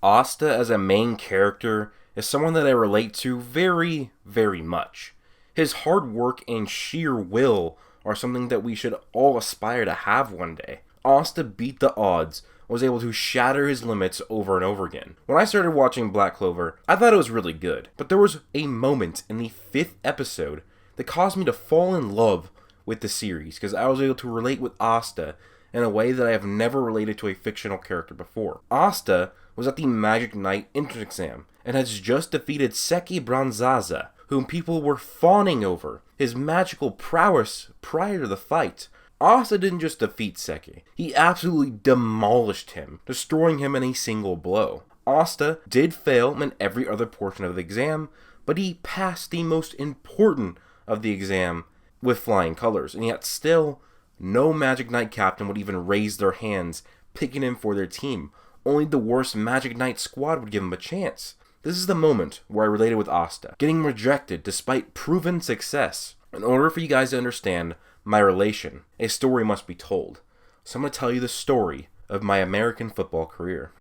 Asta as a main character is someone that I relate to very, very much. His hard work and sheer will are something that we should all aspire to have one day. Asta beat the odds, was able to shatter his limits over and over again. When I started watching Black Clover, I thought it was really good, but there was a moment in the 5th episode that caused me to fall in love with the series, because I was able to relate with Asta in a way that I have never related to a fictional character before. Asta was at the Magic Knight entrance exam, and has just defeated Seki Bronzaza, whom people were fawning over his magical prowess prior to the fight. Asta didn't just defeat Seki, he absolutely demolished him, destroying him in a single blow. Asta did fail in every other portion of the exam, but he passed the most important of the exam with flying colors, and yet still, no Magic Knight captain would even raise their hands picking him for their team. Only the worst Magic Knight squad would give him a chance. This is the moment where I related with Asta, getting rejected despite proven success. In order for you guys to understand my relation, a story must be told. So I'm going to tell you the story of my American football career.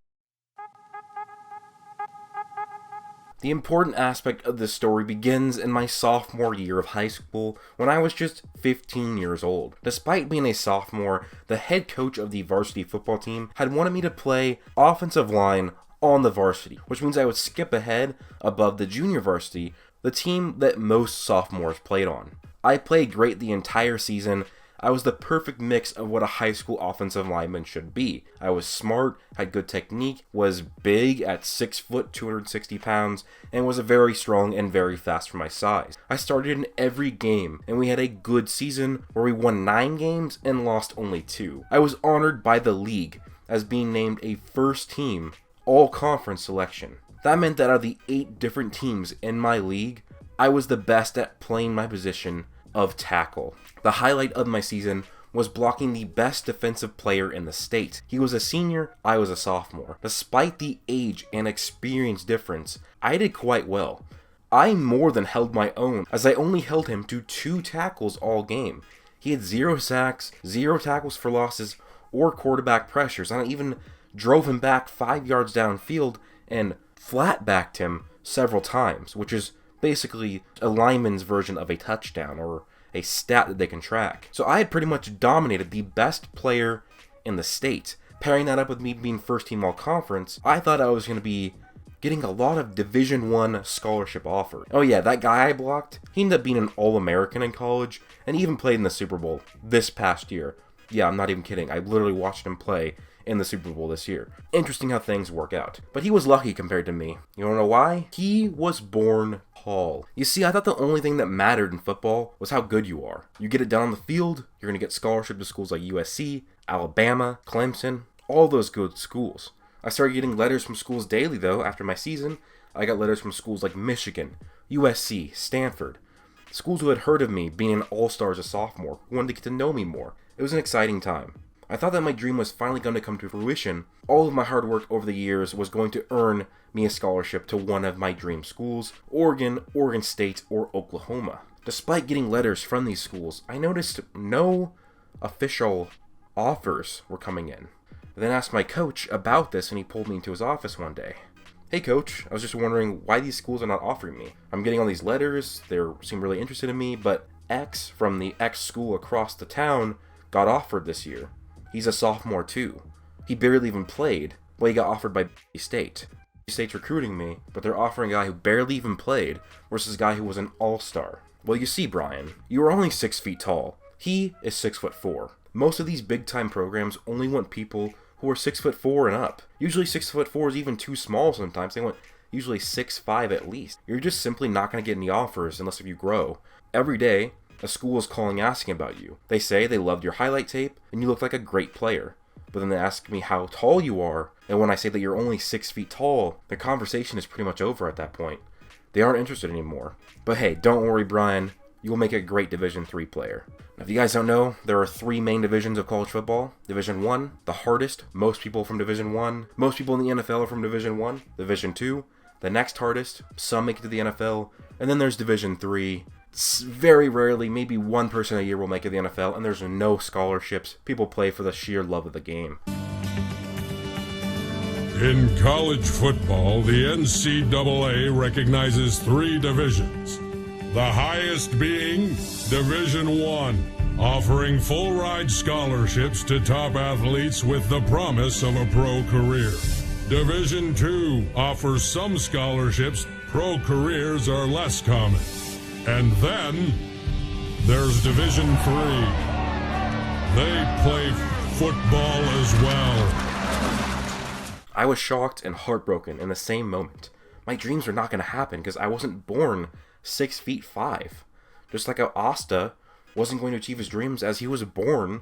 The important aspect of this story begins in my sophomore year of high school when I was just 15 years old. Despite being a sophomore, the head coach of the varsity football team had wanted me to play offensive line on the varsity, which means I would skip ahead above the junior varsity, the team that most sophomores played on. I played great the entire season. I was the perfect mix of what a high school offensive lineman should be. I was smart, had good technique, was big at 6 foot, 260 pounds, and was very strong and very fast for my size. I started in every game, and we had a good season where we won 9 games and lost only 2. I was honored by the league as being named a first team all-conference selection. That meant that out of the 8 different teams in my league, I was the best at playing my position of tackle. The highlight of my season was blocking the best defensive player in the state. He was a senior, I was a sophomore. Despite the age and experience difference, I did quite well. I more than held my own, as I only held him to 2 tackles all game. He had 0 sacks, 0 tackles for losses, or quarterback pressures, and I even drove him back 5 yards downfield and flat-backed him several times, which is basically a lineman's version of a touchdown, or a stat that they can track. So I had pretty much dominated the best player in the state. Pairing that up with me being first team all conference, I thought I was going to be getting a lot of Division I scholarship offers. Oh yeah, that guy I blocked, he ended up being an All-American in college, and he even played in the Super Bowl this past year. Yeah, I'm not even kidding. I literally watched him play in the Super Bowl this year. Interesting how things work out. But he was lucky compared to me. You wanna know why? He was born tall. You see, I thought the only thing that mattered in football was how good you are. You get it done on the field, you're gonna get scholarship to schools like USC, Alabama, Clemson, all those good schools. I started getting letters from schools daily though after my season. I got letters from schools like Michigan, USC, Stanford. Schools who had heard of me being an all-star as a sophomore, who wanted to get to know me more. It was an exciting time. I thought that my dream was finally going to come to fruition. All of my hard work over the years was going to earn me a scholarship to one of my dream schools, Oregon, Oregon State, or Oklahoma. Despite getting letters from these schools, I noticed no official offers were coming in. I then asked my coach about this, and he pulled me into his office one day. Hey coach, I was just wondering why these schools are not offering me. I'm getting all these letters, they seem really interested in me, but X from the X school across the town got offered this year. He's a sophomore too. He barely even played. Well, he got offered by State. State's recruiting me, but they're offering a guy who barely even played versus a guy who was an all-star. Well, you see, Brian, you are only 6 feet tall. He is 6'4". Most of these big-time programs only want people who are 6'4" and up. Usually 6'4" is even too small sometimes. They want usually 6'5" at least. You're just simply not going to get any offers unless if you grow. Every day, a school is calling asking about you. They say they loved your highlight tape and you look like a great player. But then they ask me how tall you are, and when I say that you're only 6 feet tall, the conversation is pretty much over at that point. They aren't interested anymore. But hey, don't worry, Brian. You will make a great Division III player. Now, if you guys don't know, there are 3 main divisions of college football. Division 1, the hardest. Most people from Division 1. Most people in the NFL are from Division 1. Division 2, the next hardest. Some make it to the NFL. And then there's Division 3. Very rarely, maybe 1 person a year will make it to the NFL, and there's no scholarships. People play for the sheer love of the game. In college football, the NCAA recognizes 3 divisions. The highest being Division I, offering full-ride scholarships to top athletes with the promise of a pro career. Division II offers some scholarships. Pro careers are less common. And then there's Division III. They play football as well. I was shocked and heartbroken in the same moment. My dreams were not going to happen because I wasn't born 6'5". Just like how Asta wasn't going to achieve his dreams as he was born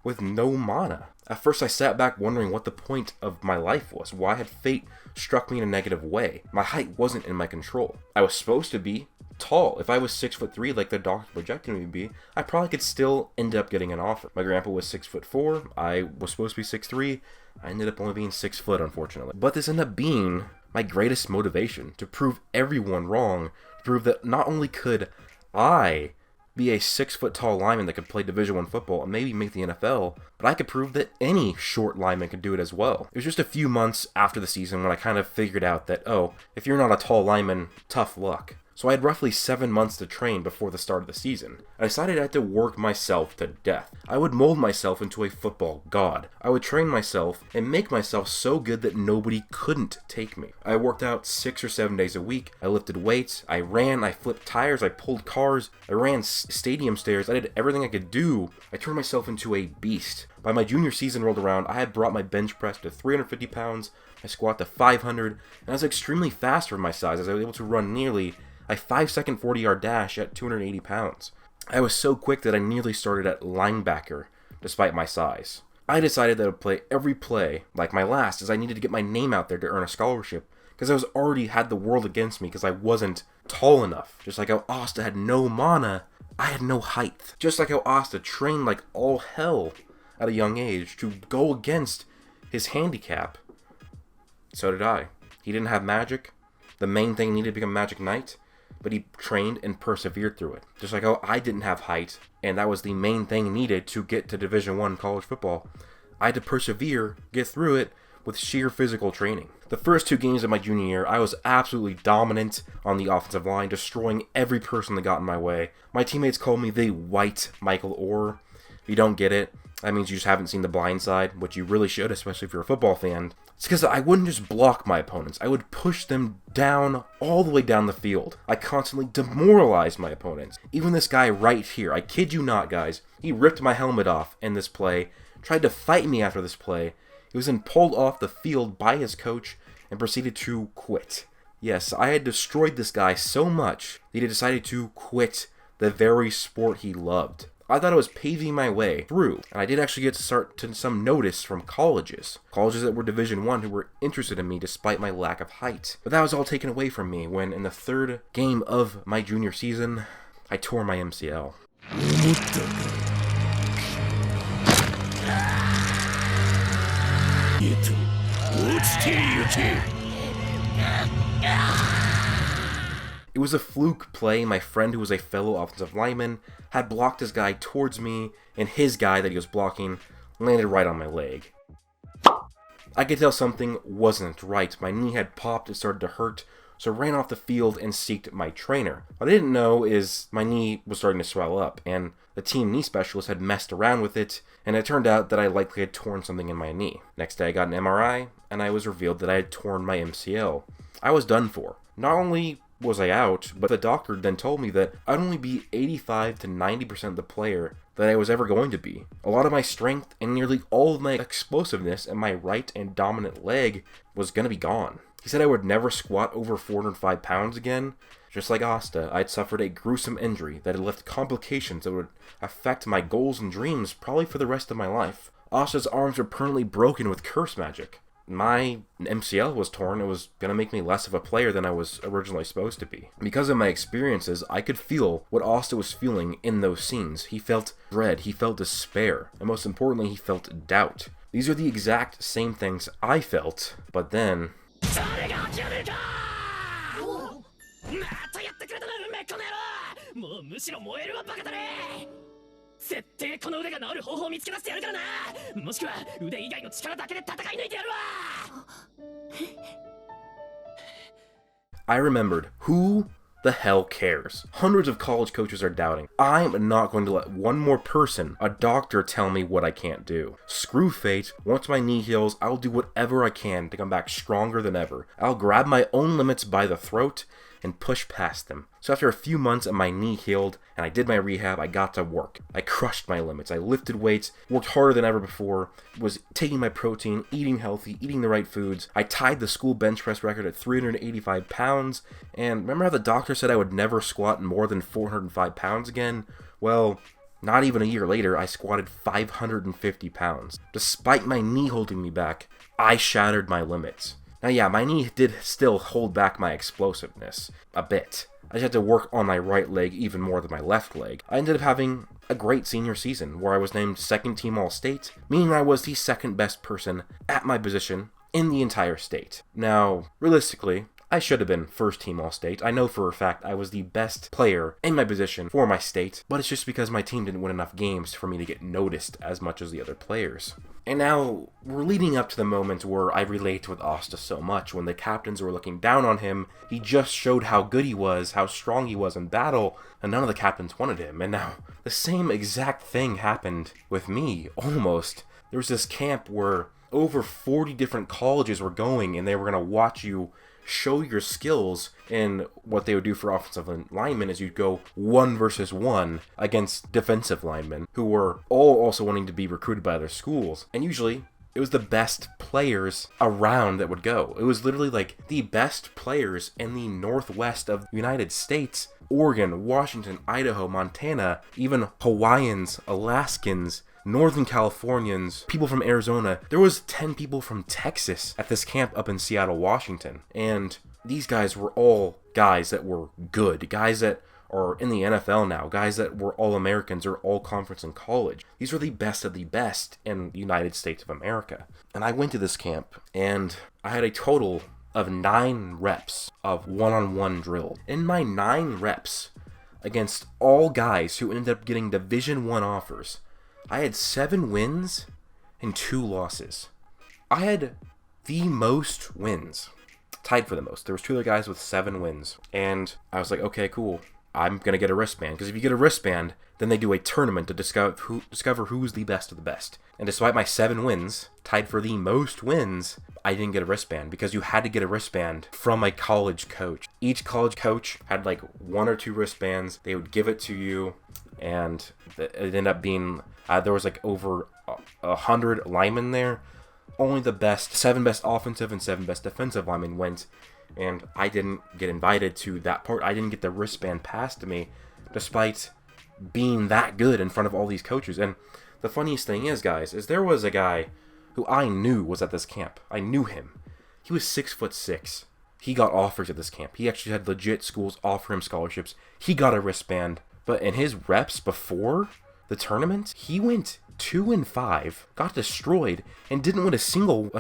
with no mana. At first I sat back wondering what the point of my life was. Why had fate struck me in a negative way? My height wasn't in my control. I was supposed to be tall. If I was 6'3" like the doctor projected me to be, I probably could still end up getting an offer. My grandpa was 6'4". I was supposed to be 6'3". I ended up only being 6 foot, unfortunately. But this ended up being my greatest motivation, to prove everyone wrong, to prove that not only could I be a 6 foot tall lineman that could play Division I football and maybe make the NFL, but I could prove that any short lineman could do it as well. It was just a few months after the season when I kind of figured out that, oh, if you're not a tall lineman, tough luck. So I had roughly 7 months to train before the start of the season. I decided I had to work myself to death. I would mold myself into a football god. I would train myself and make myself so good that nobody couldn't take me. I worked out 6 or 7 days a week. I lifted weights. I ran. I flipped tires. I pulled cars. I ran stadium stairs. I did everything I could do. I turned myself into a beast. By my junior season rolled around, I had brought my bench press to 350 pounds. I squat to 500. And I was extremely fast for my size as I was able to run nearly a 5-second 40-yard dash at 280 pounds. I was so quick that I nearly started at linebacker, despite my size. I decided that I would play every play like my last, as I needed to get my name out there to earn a scholarship, because I was already had the world against me because I wasn't tall enough. Just like how Asta had no mana, I had no height. Just like how Asta trained like all hell at a young age to go against his handicap, so did I. He didn't have magic. The main thing needed to become Magic Knight, but he trained and persevered through it. Just like how I didn't have height, and that was the main thing needed to get to Division I college football. I had to persevere, get through it, with sheer physical training. The first 2 games of my junior year, I was absolutely dominant on the offensive line, destroying every person that got in my way. My teammates called me the White Michael Orr. If you don't get it, that means you just haven't seen The Blind Side, which you really should, especially if you're a football fan. It's because I wouldn't just block my opponents. I would push them down, all the way down the field. I constantly demoralized my opponents. Even this guy right here, I kid you not, guys, he ripped my helmet off in this play, tried to fight me after this play. He was then pulled off the field by his coach and proceeded to quit. Yes, I had destroyed this guy so much that he decided to quit the very sport he loved. I thought I was paving my way through, and I did actually get to start to some notice from colleges that were Division I who were interested in me despite my lack of height. But that was all taken away from me when, in the 3rd game of my junior season, I tore my MCL. It was a fluke play. My friend, who was a fellow offensive lineman, had blocked his guy towards me, and his guy that he was blocking landed right on my leg. I could tell something wasn't right. My knee had popped, it started to hurt, so I ran off the field and seeked my trainer. What I didn't know is my knee was starting to swell up, and the team knee specialist had messed around with it, and it turned out that I likely had torn something in my knee. Next day I got an MRI, and I was revealed that I had torn my MCL. I was done for. Not only was I out, but the doctor then told me that I'd only be 85 to 90% the player that I was ever going to be. A lot of my strength and nearly all of my explosiveness in my right and dominant leg was going to be gone. He said I would never squat over 405 pounds again. Just like Asta, I'd suffered a gruesome injury that had left complications that would affect my goals and dreams probably for the rest of my life. Asta's arms were permanently broken with curse magic. My MCL was torn. It was going to make me less of a player than I was originally supposed to be. Because of my experiences, I could feel what Asta was feeling in those scenes. He felt dread, he felt despair, and most importantly, he felt doubt. These are the exact same things I felt, but then... 絶対この腕が治る方法を見つけ出してやるからな。もしくは腕以外の力だけで戦い抜いてやるわ。 I remembered, who the hell cares? Hundreds of college coaches are doubting. I'm not going to let one more person, a doctor, tell me what I can't do. Screw fate. Once my knee heals, I'll do whatever I can to come back stronger than ever. I'll grab my own limits by the throat and push past them. So after a few months and my knee healed and I did my rehab, I got to work. I crushed my limits. I lifted weights, worked harder than ever before, was taking my protein, eating healthy, eating the right foods. I tied the school bench press record at 385 pounds. And remember how the doctor said I would never squat more than 405 pounds again? Well, not even a year later, I squatted 550 pounds. Despite my knee holding me back, I shattered my limits. Now yeah, my knee did still hold back my explosiveness a bit. I just had to work on my right leg even more than my left leg. I ended up having a great senior season where I was named second team All-State, meaning I was the second best person at my position in the entire state. Now, realistically, I should have been first team All-State. I know for a fact I was the best player in my position for my state, but it's just because my team didn't win enough games for me to get noticed as much as the other players. And now, we're leading up to the moment where I relate with Asta so much. When the captains were looking down on him, he just showed how good he was, how strong he was in battle, and none of the captains wanted him. And now, the same exact thing happened with me, almost. There was this camp where over 40 different colleges were going, and they were going to watch you show your skills. And what they would do for offensive linemen is you'd go 1 versus 1 against defensive linemen who were all also wanting to be recruited by other schools. And usually it was the best players around that would go. It was literally like the best players in the northwest of the United States, Oregon, Washington, Idaho, Montana, even Hawaiians, Alaskans, Northern Californians, people from Arizona. There was 10 people from Texas at this camp up in Seattle, Washington. And these guys were all guys that were good, guys that are in the NFL now, guys that were All-Americans or All-Conference in college. These were the best of the best in the United States of America. And I went to this camp, and I had a total of 9 reps of one-on-one drill. In my 9 reps, against all guys who ended up getting Division I offers, I had 7 wins and 2 losses. I had the most wins. Tied for the most. There was 2 other guys with 7 wins. And I was like, okay, cool. I'm going to get a wristband. Because if you get a wristband, then they do a tournament to discover who's the best of the best. And despite my 7 wins, tied for the most wins, I didn't get a wristband. Because you had to get a wristband from a college coach. Each college coach had like 1 or 2 wristbands. They would give it to you. And it ended up being... there was like over 100 linemen there. Only the 7 best offensive and 7 best defensive linemen went. And I didn't get invited to that part. I didn't get the wristband passed to me, despite being that good in front of all these coaches. And the funniest thing is, guys, is there was a guy who I knew was at this camp. I knew him. He was 6'6". He got offers at this camp. He actually had legit schools offer him scholarships. He got a wristband. But in his reps before the tournament, he went 2-5, got destroyed, and didn't win a single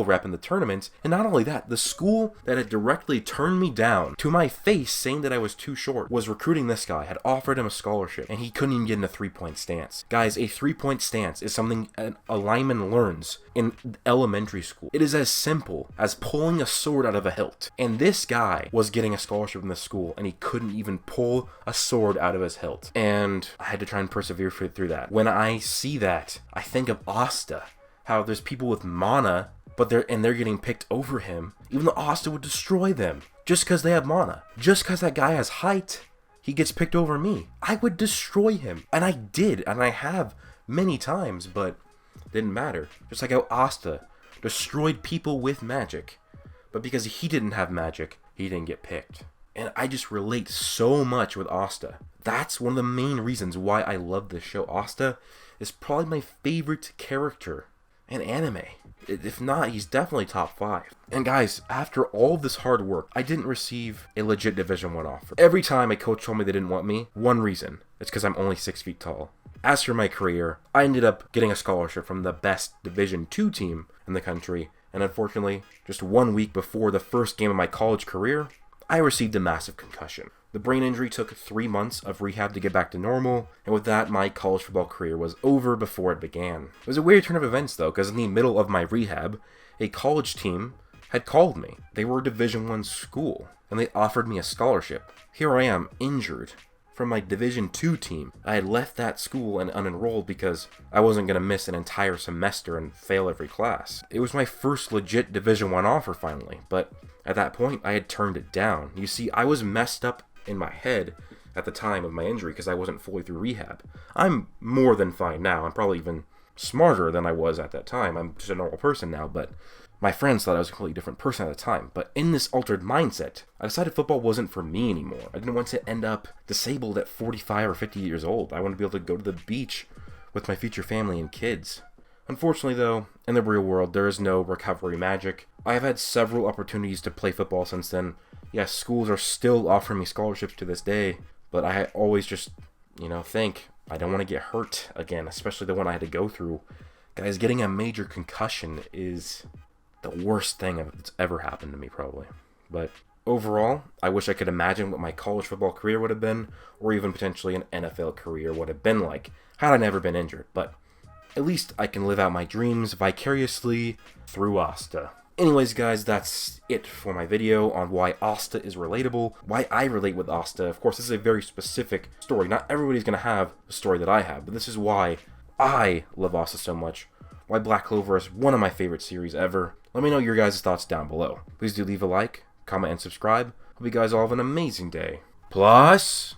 rep in the tournament. And not only that, the school that had directly turned me down to my face saying that I was too short was recruiting this guy, had offered him a scholarship, and he couldn't even get in a 3-point stance. Guys, a 3-point stance is something a lineman learns in elementary school. It is as simple as pulling a sword out of a hilt. And this guy was getting a scholarship in this school, and he couldn't even pull a sword out of his hilt. And I had to try and persevere through that. When I see that, I think of Asta, how there's people with mana, but they're getting picked over him, even though Asta would destroy them just because they have mana. Just because that guy has height, he gets picked over me. I would destroy him, and I did, and I have many times, but it didn't matter. Just like how Asta destroyed people with magic, but because he didn't have magic, he didn't get picked. And I just relate so much with Asta. That's one of the main reasons why I love this show. Asta is probably my favorite character in anime. If not, he's definitely top 5. And guys, after all of this hard work, I didn't receive a legit Division I offer. Every time a coach told me they didn't want me, one reason. It's because I'm only 6 feet tall. As for my career, I ended up getting a scholarship from the best Division II team in the country. And unfortunately, just 1 week before the first game of my college career, I received a massive concussion. The brain injury took 3 months of rehab to get back to normal, and with that, my college football career was over before it began. It was a weird turn of events though, because in the middle of my rehab, a college team had called me. They were a Division I school, and they offered me a scholarship. Here I am, injured, from my Division II team. I had left that school and unenrolled because I wasn't going to miss an entire semester and fail every class. It was my first legit Division I offer finally, but at that point I had turned it down. You see, I was messed up in my head at the time of my injury because I wasn't fully through rehab. I'm more than fine now. I'm probably even smarter than I was at that time. I'm just a normal person now, but my friends thought I was a completely different person at the time. But in this altered mindset, I decided football wasn't for me anymore. I didn't want to end up disabled at 45 or 50 years old. I wanted to be able to go to the beach with my future family and kids. Unfortunately though, in the real world, there is no recovery magic. I have had several opportunities to play football since then. Yes, schools are still offering me scholarships to this day, but I always just, think I don't want to get hurt again, especially the one I had to go through. Guys, getting a major concussion is the worst thing that's ever happened to me, probably. But overall, I wish I could imagine what my college football career would have been, or even potentially an NFL career would have been like, had I never been injured. But at least I can live out my dreams vicariously through Asta. Anyways, guys, that's it for my video on why Asta is relatable, why I relate with Asta. Of course, this is a very specific story. Not everybody's going to have the story that I have, but this is why I love Asta so much, why Black Clover is one of my favorite series ever. Let me know your guys' thoughts down below. Please do leave a like, comment, and subscribe. Hope you guys all have an amazing day. Plus...